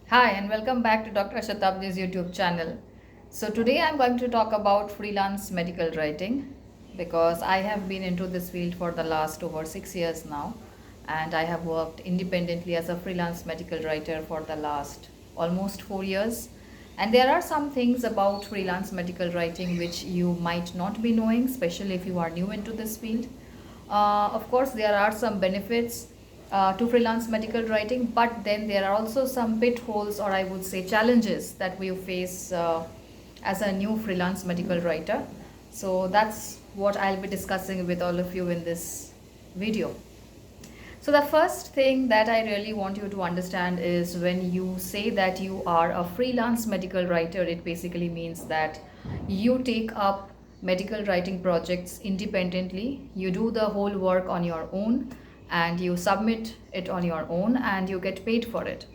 Hi, and welcome back to Dr. Shatabdi's YouTube channel. So, today I'm going to talk about freelance medical writing because I have been into this field for the last over 6 years now, and I have worked independently as a freelance medical writer for the last almost 4 years. And there are some things about freelance medical writing which you might not be knowing, especially if you are new into this field. Of course, there are some benefits to freelance medical writing, but then there are also some pitfalls, or I would say challenges, that we face as a new freelance medical writer. So that's what I'll be discussing with all of you in this video. So, the first thing that I really want you to understand is when you say that you are a freelance medical writer, it basically means that you take up medical writing projects independently, you do the whole work on your own, and you submit it on your own, and you get paid for it.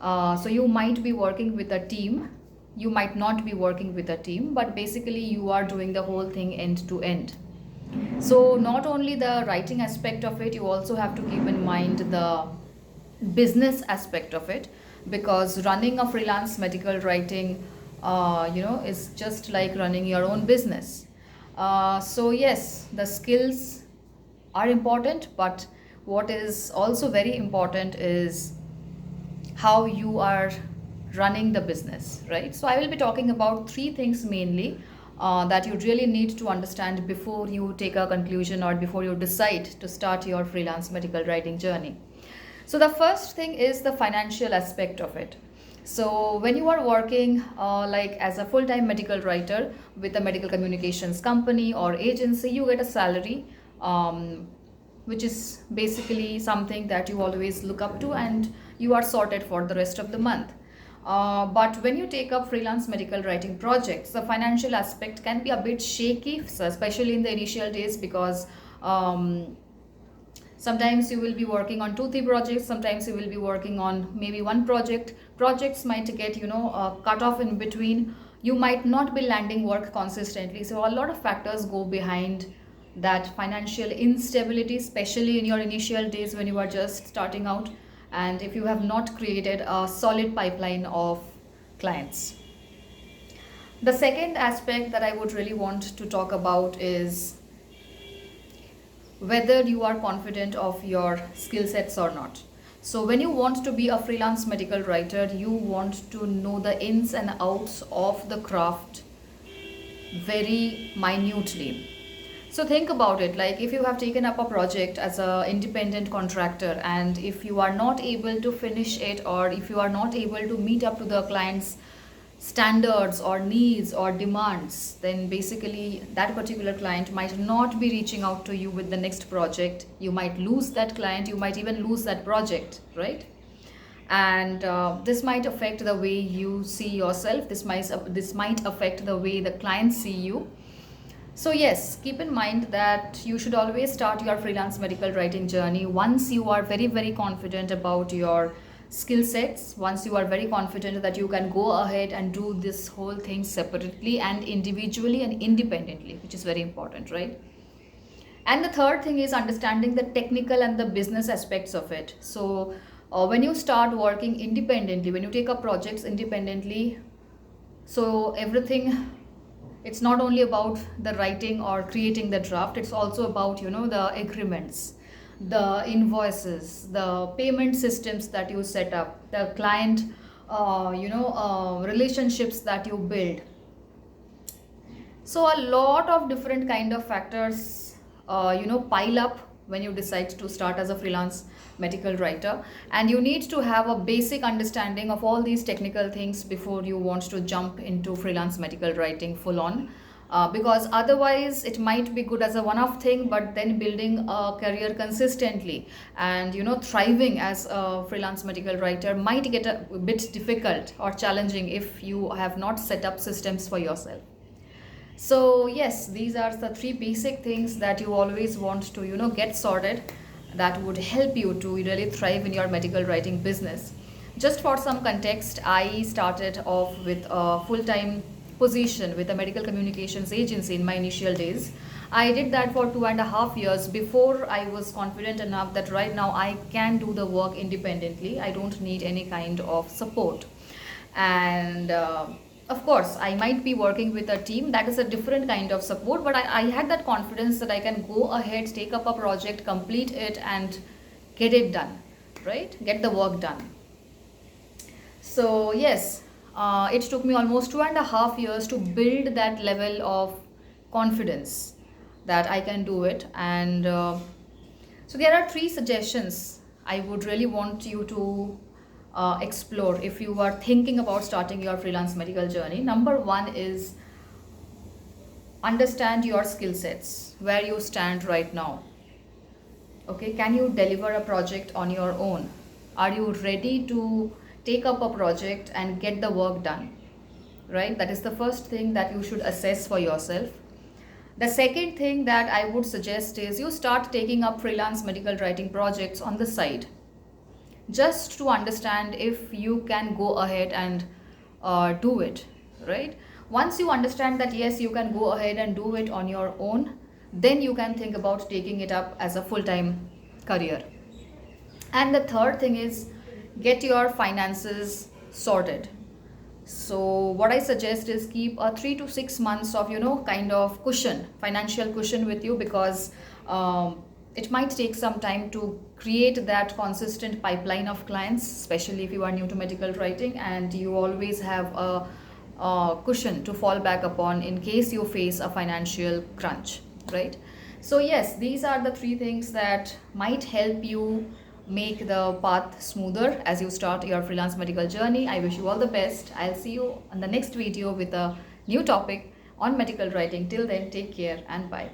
So, you might be working with a team, you might not be working with a team, but basically, you are doing the whole thing end to end. So, not only the writing aspect of it, you also have to keep in mind the business aspect of it, because running a freelance medical writing, is just like running your own business. So, yes, the skills are important, but what is also very important is how you are running the business, right? So, I will be talking about three things mainly that you really need to understand before you take a conclusion or before you decide to start your freelance medical writing journey. So, the first thing is the financial aspect of it. So, when you are working like as a full time medical writer with a medical communications company or agency, you get a salary. Which is basically something that you always look up to, and you are sorted for the rest of the month. But when you take up freelance medical writing projects, the financial aspect can be a bit shaky, so especially in the initial days, because sometimes you will be working on two, three projects, sometimes you will be working on maybe one project. Projects might get, cut off in between. You might not be landing work consistently. So, a lot of factors go behind that financial instability, especially in your initial days when you are just starting out, and if you have not created a solid pipeline of clients. The second aspect that I would really want to talk about is whether you are confident of your skill sets or not. So, when you want to be a freelance medical writer, you want to know the ins and outs of the craft very minutely. So think about it, like if you have taken up a project as an independent contractor, and if you are not able to finish it, or if you are not able to meet up to the client's standards or needs or demands, then basically that particular client might not be reaching out to you with the next project. You might lose that client, you might even lose that project, right? And this might affect the way you see yourself, this might affect the way the clients see you. So, yes, keep in mind that you should always start your freelance medical writing journey once you are very, very confident about your skill sets, once you are very confident that you can go ahead and do this whole thing separately and individually and independently, which is very important, right? And the third thing is understanding the technical and the business aspects of it. So, when you start working independently, when you take up projects independently, so everything, it's not only about the writing or creating the draft, it's also about, the agreements, the invoices, the payment systems that you set up, the client relationships that you build. So a lot of different kind of factors pile up when you decide to start as a freelance medical writer, and you need to have a basic understanding of all these technical things before you want to jump into freelance medical writing full on. Because otherwise it might be good as a one-off thing, but then building a career consistently and thriving as a freelance medical writer might get a bit difficult or challenging if you have not set up systems for yourself. So, yes, these are the three basic things that you always want to, get sorted, that would help you to really thrive in your medical writing business. Just for some context, I started off with a full time position with a medical communications agency in my initial days. I did that for 2.5 years before I was confident enough that right now I can do the work independently. I don't need any kind of support. And of course, I might be working with a team, that is a different kind of support, but I had that confidence that I can go ahead, take up a project, complete it, and get it done, right? Get the work done. So, yes, it took me almost 2.5 years to build that level of confidence that I can do it. And so, there are three suggestions I would really want you to explore if you are thinking about starting your freelance medical journey. Number one is understand your skill sets, where you stand right now. Okay, can you deliver a project on your own? Are you ready to take up a project and get the work done? Right, that is the first thing that you should assess for yourself. The second thing that I would suggest is you start taking up freelance medical writing projects on the side, just to understand if you can go ahead and do it, right? Once you understand that yes, you can go ahead and do it on your own, then you can think about taking it up as a full-time career. And the third thing is get your finances sorted. So what I suggest is keep a 3 to 6 months of kind of cushion, financial cushion with you, because it might take some time to create that consistent pipeline of clients, especially if you are new to medical writing and you always have a cushion to fall back upon in case you face a financial crunch, right? So yes, these are the three things that might help you make the path smoother as you start your freelance medical journey. I wish you all the best. I'll see you on the next video with a new topic on medical writing. Till then, take care and bye.